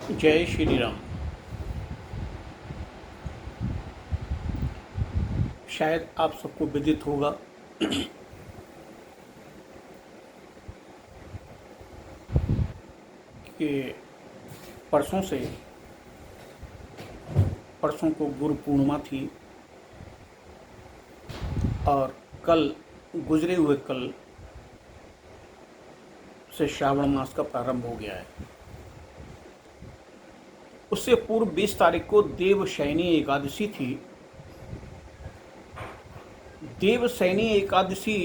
जय श्री राम। शायद आप सबको विदित होगा कि परसों से परसों को गुरु पूर्णिमा थी और कल गुजरे हुए कल से श्रावण मास का प्रारंभ हो गया है। उससे पूर्व 20 तारीख को देवशयनी एकादशी थी। देवशयनी एकादशी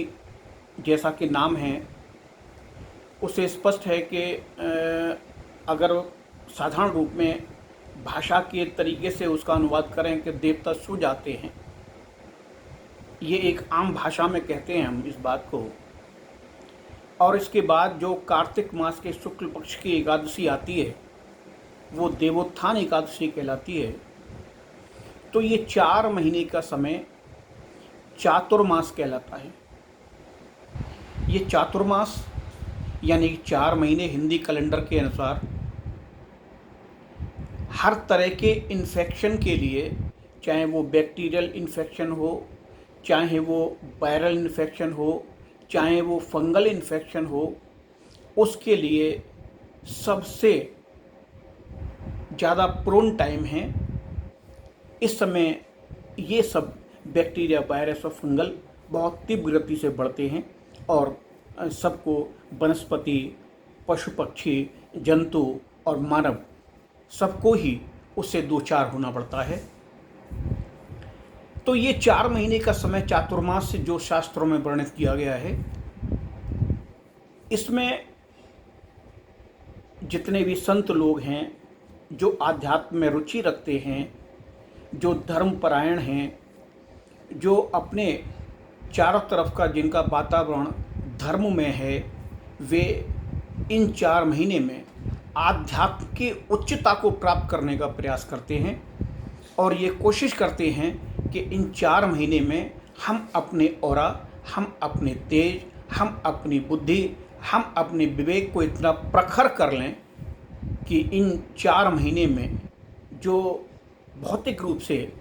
जैसा कि नाम है उससे स्पष्ट है कि अगर साधारण रूप में भाषा के तरीके से उसका अनुवाद करें कि देवता सो जाते हैं, ये एक आम भाषा में कहते हैं हम इस बात को। और इसके बाद जो कार्तिक मास के शुक्ल पक्ष की एकादशी आती है वो देवोत्थान एकादशी कहलाती है। तो ये 4 महीने का समय चातुर्मास कहलाता है। ये चातुर्मास यानी कि 4 महीने हिंदी कैलेंडर के अनुसार हर तरह के इन्फेक्शन के लिए, चाहे वो बैक्टीरियल इन्फेक्शन हो, चाहे वो वायरल इन्फेक्शन हो, चाहे वो फंगल इन्फेक्शन हो, उसके लिए सबसे ज़्यादा प्रोन टाइम है। इस समय ये सब बैक्टीरिया, वायरस और फंगल बहुत तीव्र गति से बढ़ते हैं और सबको वनस्पति, पशु पक्षी, जंतु और मानव सबको ही उससे दो चार होना पड़ता है। तो ये 4 महीने का समय चातुर्मास जो शास्त्रों में वर्णित किया गया है, इसमें जितने भी संत लोग हैं, जो आध्यात्म में रुचि रखते हैं, जो धर्मपरायण हैं, जो अपने चारों तरफ का जिनका वातावरण धर्म में है, वे इन 4 महीने में आध्यात्म की उच्चता को प्राप्त करने का प्रयास करते हैं और ये कोशिश करते हैं कि इन 4 महीने में हम अपने ऑरा, हम अपने तेज, हम अपनी बुद्धि, हम अपने विवेक को इतना प्रखर कर लें कि इन 4 महीने में जो भौतिक रूप से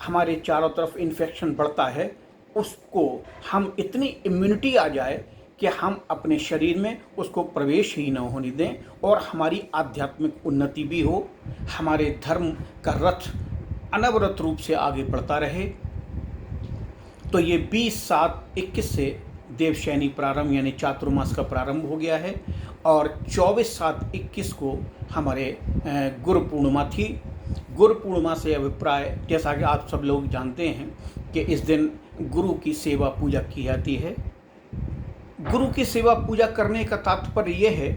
हमारे चारों तरफ इन्फेक्शन बढ़ता है, उसको हम इतनी इम्यूनिटी आ जाए कि हम अपने शरीर में उसको प्रवेश ही न होने दें और हमारी आध्यात्मिक उन्नति भी हो, हमारे धर्म का रथ अनवरत रूप से आगे बढ़ता रहे। तो ये 20/7/21 से देवशयनी प्रारंभ यानी चातुर्मास का प्रारंभ हो गया है और 24/7/21 को हमारे गुरु पूर्णिमा थी। गुरु पूर्णिमा से अभिप्राय, जैसा कि आप सब लोग जानते हैं कि इस दिन गुरु की सेवा पूजा की जाती है। गुरु की सेवा पूजा करने का तात्पर्य यह है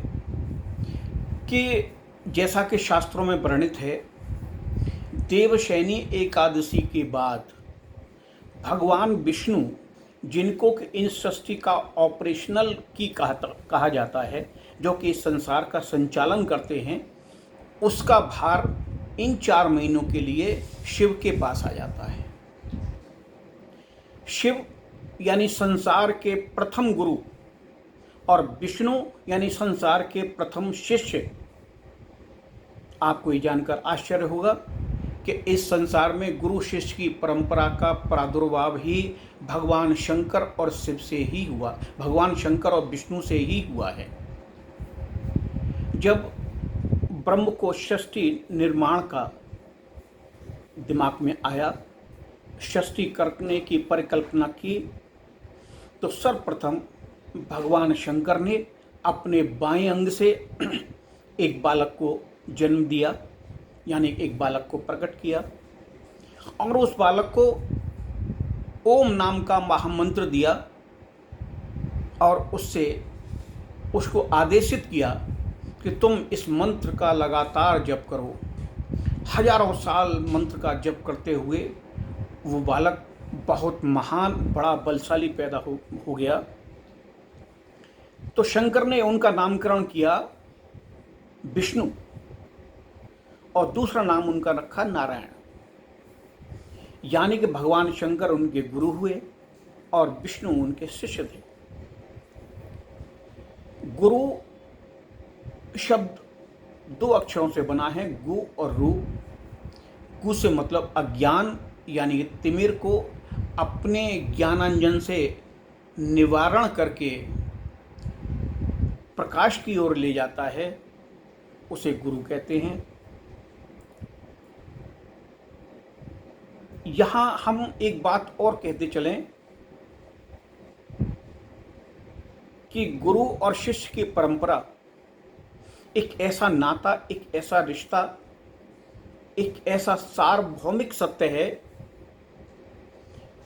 कि जैसा कि शास्त्रों में वर्णित है, देवशयनी एकादशी के बाद भगवान विष्णु, जिनको इन सृष्टि का ऑपरेशनल की कहा जाता है, जो कि इस संसार का संचालन करते हैं, उसका भार इन 4 महीनों के लिए शिव के पास आ जाता है। शिव यानी संसार के प्रथम गुरु और विष्णु यानी संसार के प्रथम शिष्य। आपको ये जानकर आश्चर्य होगा कि इस संसार में गुरु शिष्य की परंपरा का प्रादुर्भाव ही भगवान शंकर और शिव से ही हुआ, भगवान शंकर और विष्णु से ही हुआ है। जब ब्रह्म को सृष्टि निर्माण का दिमाग में आया, सृष्टि करने की परिकल्पना की, तो सर्वप्रथम भगवान शंकर ने अपने बाएं अंग से एक बालक को जन्म दिया, यानी एक बालक को प्रकट किया और उस बालक को ओम नाम का महामंत्र दिया और उसको आदेशित किया कि तुम इस मंत्र का लगातार जप करो। हजारों साल मंत्र का जप करते हुए वो बालक बहुत महान, बड़ा बलशाली पैदा हो गया। तो शंकर ने उनका नामकरण किया विष्णु और दूसरा नाम उनका रखा नारायण, यानी कि भगवान शंकर उनके गुरु हुए और विष्णु उनके शिष्य थे। गुरु शब्द दो अक्षरों से बना है, गु और रु। गु से मतलब अज्ञान यानी कि तिमिर को अपने ज्ञानांजन से निवारण करके प्रकाश की ओर ले जाता है, उसे गुरु कहते हैं। यहाँ हम एक बात और कहते चलें कि गुरु और शिष्य की परंपरा एक ऐसा नाता, एक ऐसा रिश्ता, एक ऐसा सार्वभौमिक सत्य है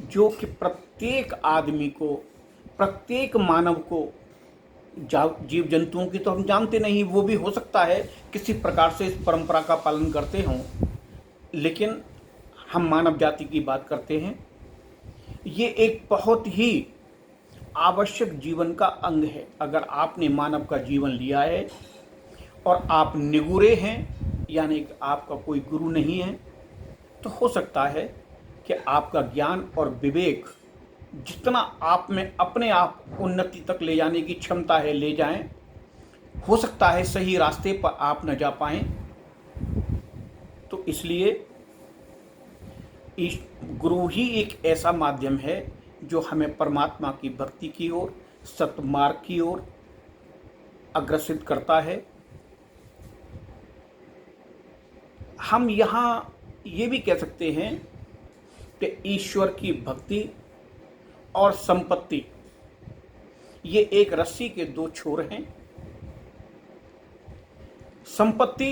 जो कि प्रत्येक आदमी को, प्रत्येक मानव को, जीव जंतुओं की तो हम जानते नहीं, वो भी हो सकता है किसी प्रकार से इस परंपरा का पालन करते हों, लेकिन हम मानव जाति की बात करते हैं। ये एक बहुत ही आवश्यक जीवन का अंग है। अगर आपने मानव का जीवन लिया है और आप निगुरे हैं, यानी कि आपका कोई गुरु नहीं है, तो हो सकता है कि आपका ज्ञान और विवेक जितना आप में अपने आप उन्नति तक ले जाने की क्षमता है, ले जाएं। हो सकता है सही रास्ते पर आप न जा पाएं। तो इसलिए गुरु ही एक ऐसा माध्यम है जो हमें परमात्मा की भक्ति की ओर, सतमार्ग की ओर अग्रसित करता है। हम यहाँ ये भी कह सकते हैं कि ईश्वर की भक्ति और संपत्ति ये एक रस्सी के दो छोर हैं। संपत्ति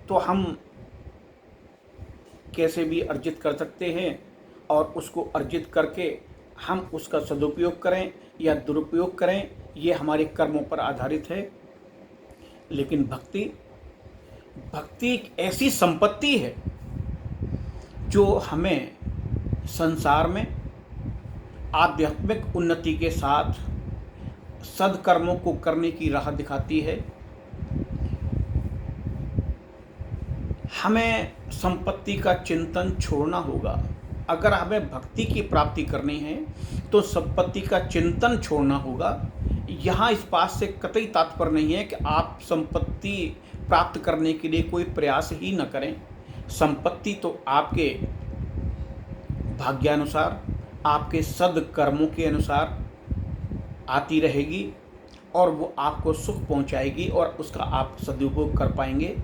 तो हम कैसे भी अर्जित कर सकते हैं और उसको अर्जित करके हम उसका सदुपयोग करें या दुरुपयोग करें, ये हमारे कर्मों पर आधारित है। लेकिन भक्ति एक ऐसी संपत्ति है जो हमें संसार में आध्यात्मिक उन्नति के साथ सद्कर्मों को करने की राह दिखाती है। हमें संपत्ति का चिंतन छोड़ना होगा। अगर हमें भक्ति की प्राप्ति करनी है तो संपत्ति का चिंतन छोड़ना होगा। यहाँ इस बात से कतई तात्पर्य नहीं है कि आप संपत्ति प्राप्त करने के लिए कोई प्रयास ही न करें। संपत्ति तो आपके भाग्यानुसार, आपके सद्कर्मों के अनुसार आती रहेगी और वो आपको सुख पहुंचाएगी और उसका आप सदुपयोग कर पाएंगे।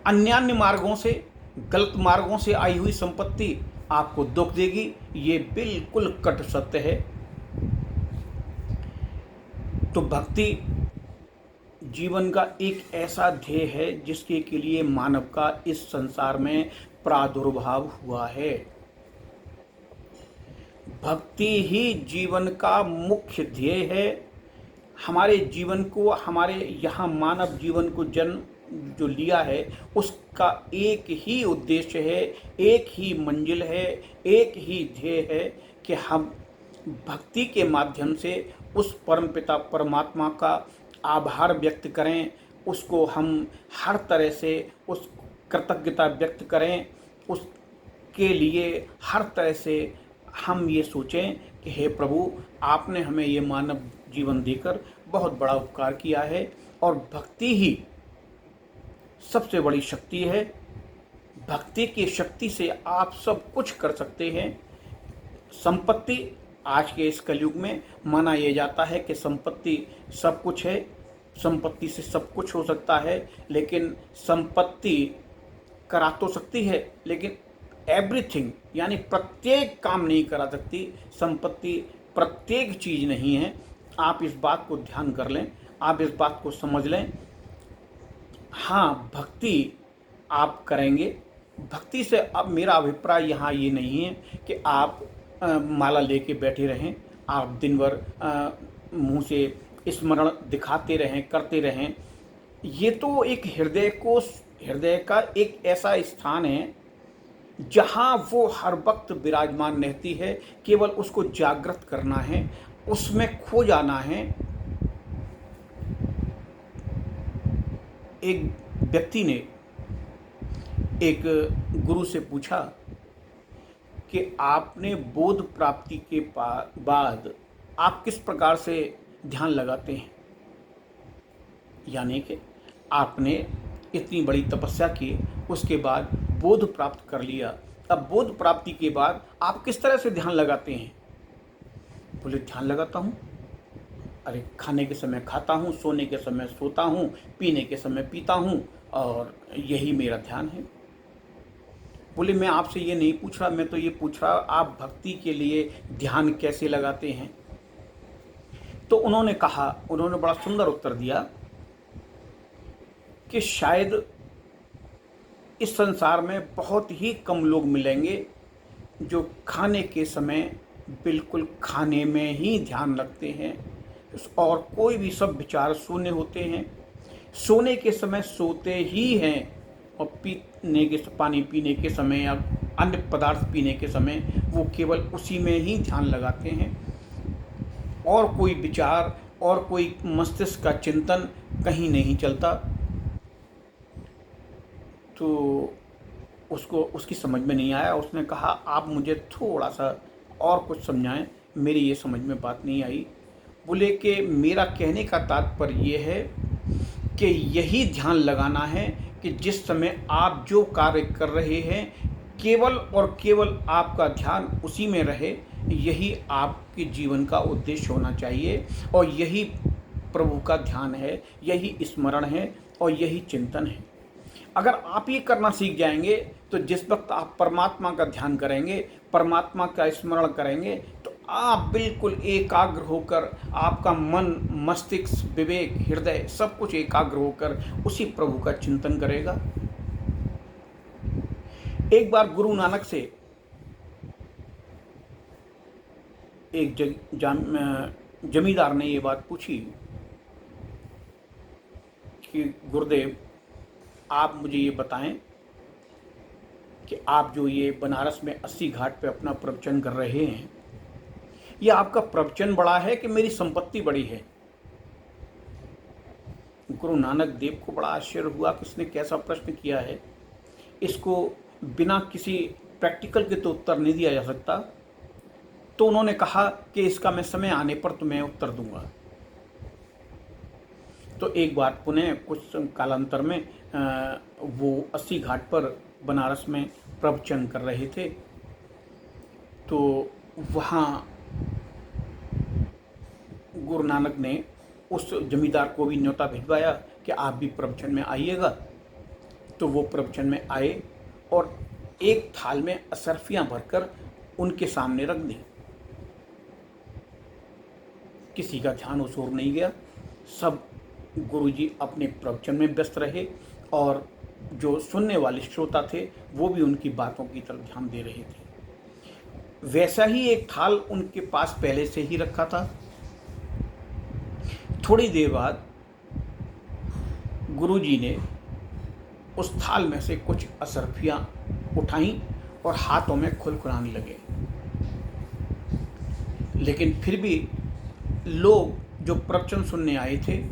अन्यान्य मार्गों से, गलत मार्गों से आई हुई संपत्ति आपको दुख देगी, ये बिल्कुल कट सत्य है। तो भक्ति जीवन का एक ऐसा ध्येय है जिसके के लिए मानव का इस संसार में प्रादुर्भाव हुआ है। भक्ति ही जीवन का मुख्य ध्येय है। हमारे जीवन को, हमारे यहाँ मानव जीवन को जन्म जो लिया है उसका एक ही उद्देश्य है, एक ही मंजिल है, एक ही ध्येय है कि हम भक्ति के माध्यम से उस परमपिता परमात्मा का आभार व्यक्त करें, उसको हम हर तरह से उस कृतज्ञता व्यक्त करें, उसके लिए हर तरह से हम ये सोचें कि हे प्रभु, आपने हमें ये मानव जीवन देकर बहुत बड़ा उपकार किया है और भक्ति ही सबसे बड़ी शक्ति है। भक्ति की शक्ति से आप सब कुछ कर सकते हैं। संपत्ति आज के इस कलयुग में माना यह जाता है कि संपत्ति सब कुछ है, संपत्ति से सब कुछ हो सकता है, लेकिन संपत्ति करा तो सकती है लेकिन एवरीथिंग यानी प्रत्येक काम नहीं करा सकती। संपत्ति प्रत्येक चीज़ नहीं है। आप इस बात को ध्यान कर लें, आप इस बात को समझ लें। हाँ, भक्ति आप करेंगे। भक्ति से अब मेरा अभिप्राय यहाँ ये नहीं है कि आप माला लेके बैठे रहें, आप दिन भर मुँह से स्मरण दिखाते रहें, करते रहें। ये तो एक हृदय का एक ऐसा स्थान है जहाँ वो हर वक्त विराजमान रहती है। केवल उसको जागृत करना है, उसमें खो जाना है। एक व्यक्ति ने एक गुरु से पूछा कि आपने बोध प्राप्ति के बाद आप किस प्रकार से ध्यान लगाते हैं, यानी कि आपने इतनी बड़ी तपस्या की, उसके बाद बोध प्राप्त कर लिया। अब बोध प्राप्ति के बाद आप किस तरह से ध्यान लगाते हैं? बोले ध्यान लगाता हूँ, अरे खाने के समय खाता हूँ, सोने के समय सोता हूँ, पीने के समय पीता हूँ, और यही मेरा ध्यान है। बोले मैं आपसे ये नहीं पूछ रहा, मैं तो ये पूछ रहा आप भक्ति के लिए ध्यान कैसे लगाते हैं? तो उन्होंने बड़ा सुंदर उत्तर दिया कि शायद इस संसार में बहुत ही कम लोग मिलेंगे जो खाने के समय बिल्कुल खाने में ही ध्यान रखते हैं, और कोई भी सब विचार शून्य होते हैं, सोने के समय सोते ही हैं, और पानी पीने के समय या अन्य पदार्थ पीने के समय वो केवल उसी में ही ध्यान लगाते हैं, और कोई विचार और कोई मस्तिष्क का चिंतन कहीं नहीं चलता। तो उसकी समझ में नहीं आया। उसने कहा आप मुझे थोड़ा सा और कुछ समझाएं, मेरी ये समझ में बात नहीं आई। बोले कि मेरा कहने का तात्पर्य ये है कि यही ध्यान लगाना है कि जिस समय आप जो कार्य कर रहे हैं केवल और केवल आपका ध्यान उसी में रहे, यही आपके जीवन का उद्देश्य होना चाहिए, और यही प्रभु का ध्यान है, यही स्मरण है, और यही चिंतन है। अगर आप ये करना सीख जाएंगे तो जिस वक्त आप परमात्मा का ध्यान करेंगे, परमात्मा का स्मरण करेंगे, तो आप बिल्कुल एकाग्र होकर, आपका मन, मस्तिष्क, विवेक, हृदय सब कुछ एकाग्र होकर उसी प्रभु का चिंतन करेगा। एक बार गुरु नानक से एक जमींदार ने ये बात पूछी कि गुरुदेव आप मुझे ये बताएं कि आप जो ये बनारस में 80 घाट पे अपना प्रवचन कर रहे हैं, ये आपका प्रवचन बड़ा है कि मेरी संपत्ति बड़ी है? गुरु नानक देव को बड़ा आश्चर्य हुआ कि इसने कैसा प्रश्न किया है, इसको बिना किसी प्रैक्टिकल के तो उत्तर नहीं दिया जा सकता। तो उन्होंने कहा कि इसका मैं समय आने पर तुम्हें उत्तर दूंगा। तो एक बार पुनः कुछ कालांतर में वो 80 घाट पर बनारस में प्रवचन कर रहे थे, तो वहाँ गुरु नानक ने उस जमींदार को भी न्योता भिजवाया कि आप भी प्रवचन में आइएगा। तो वो प्रवचन में आए और एक थाल में असरफियाँ भरकर उनके सामने रख दी। किसी का ध्यान उस ओर नहीं गया, सब गुरुजी अपने प्रवचन में व्यस्त रहे, और जो सुनने वाले श्रोता थे वो भी उनकी बातों की तरफ ध्यान दे रहे थे। वैसा ही एक थाल उनके पास पहले से ही रखा था। थोड़ी देर बाद गुरुजी ने उस थाल में से कुछ असरफियाँ उठाईं और हाथों में खुलखुलाने लगे। लेकिन फिर भी लोग जो प्रवचन सुनने आए थे,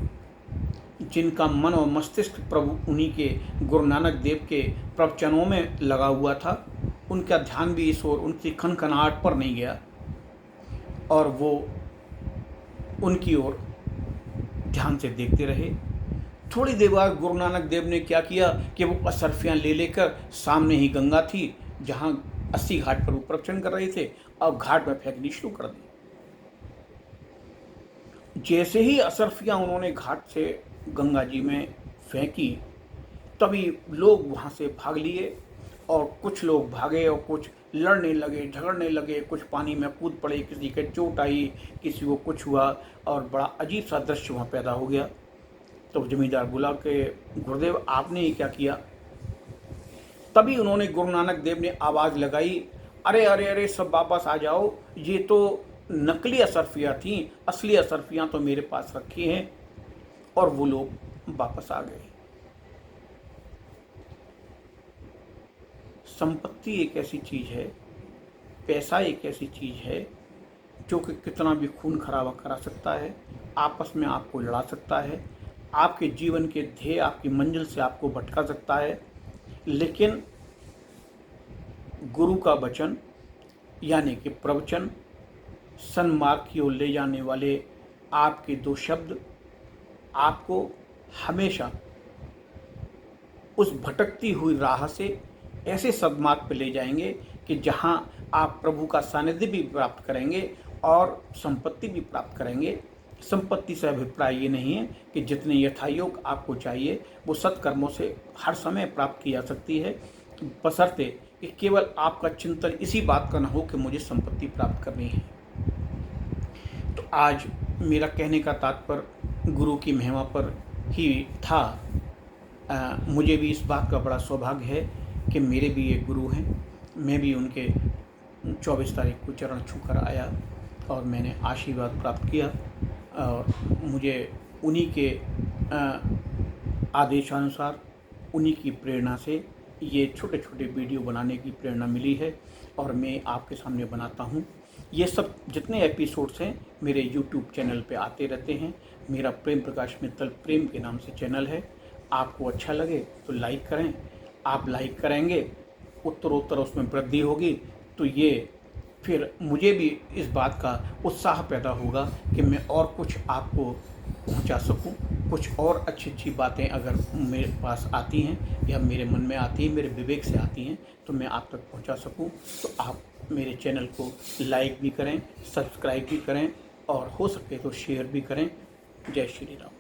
जिनका मन और मस्तिष्क प्रभु उन्हीं के गुरु नानक देव के प्रवचनों में लगा हुआ था, उनका ध्यान भी इस ओर, उनकी खनखनाहट पर नहीं गया, और वो उनकी ओर ध्यान से देखते रहे। थोड़ी देर बाद गुरु नानक देव ने क्या किया कि वो असरफियाँ ले लेकर, सामने ही गंगा थी जहाँ 80 घाट पर वो प्रवचन कर रहे थे, अब घाट में फेंकनी शुरू कर दी। जैसे ही असरफियाँ उन्होंने घाट से गंगा जी में फेंकी, तभी लोग वहाँ से भाग लिए, और कुछ लोग भागे और कुछ लड़ने लगे, झगड़ने लगे, कुछ पानी में कूद पड़े, किसी के चोट आई, किसी को कुछ हुआ, और बड़ा अजीब सा दृश्य वहाँ पैदा हो गया। तो जमींदार बोला कि गुरुदेव आपने ये क्या किया? तभी उन्होंने गुरु नानक देव ने आवाज़ लगाई, अरे अरे अरे सब वापस आ जाओ, ये तो नकली असरफियाँ थीं, असली असरफियाँ तो मेरे पास रखी हैं। और वो लोग वापस आ गए। संपत्ति एक ऐसी चीज़ है, पैसा एक ऐसी चीज़ है जो कि कितना भी खून खराबा करा सकता है, आपस में आपको लड़ा सकता है, आपके जीवन के ध्येय, आपकी मंजिल से आपको भटका सकता है। लेकिन गुरु का वचन यानी कि प्रवचन, सन्मार्ग की ओर ले जाने वाले आपके 2 शब्द आपको हमेशा उस भटकती हुई राह से ऐसे सद्मार्ग पे ले जाएंगे कि जहाँ आप प्रभु का सानिध्य भी प्राप्त करेंगे और संपत्ति भी प्राप्त करेंगे। संपत्ति से अभिप्राय ये नहीं है कि जितने यथायोग आपको चाहिए वो सत्कर्मों से हर समय प्राप्त की जा सकती है, बशर्ते कि केवल आपका चिंतन इसी बात का न हो कि मुझे संपत्ति प्राप्त करनी है। तो आज मेरा कहने का तात्पर्य गुरु की महिमा पर ही था। मुझे भी इस बात का बड़ा सौभाग्य है कि मेरे भी एक गुरु हैं। मैं भी उनके 24 तारीख को चरण छूकर आया और मैंने आशीर्वाद प्राप्त किया और मुझे उन्हीं के आदेशानुसार, उन्हीं की प्रेरणा से ये छोटे छोटे वीडियो बनाने की प्रेरणा मिली है और मैं आपके सामने बनाता हूँ। ये सब जितने एपिसोड्स हैं मेरे YouTube चैनल पे आते रहते हैं। मेरा प्रेम प्रकाश मित्तल प्रेम के नाम से चैनल है। आपको अच्छा लगे तो लाइक करें। आप लाइक करेंगे, उत्तरोत्तर उसमें वृद्धि होगी, तो ये फिर मुझे भी इस बात का उत्साह पैदा होगा कि मैं और कुछ आपको पहुंचा सकूं। कुछ और अच्छी अच्छी बातें अगर मेरे पास आती हैं या मेरे मन में आती हैं, मेरे विवेक से आती हैं, तो मैं आप तक पहुंचा सकूं। तो आप मेरे चैनल को लाइक भी करें, सब्सक्राइब भी करें और हो सके तो शेयर भी करें। जय श्री राम।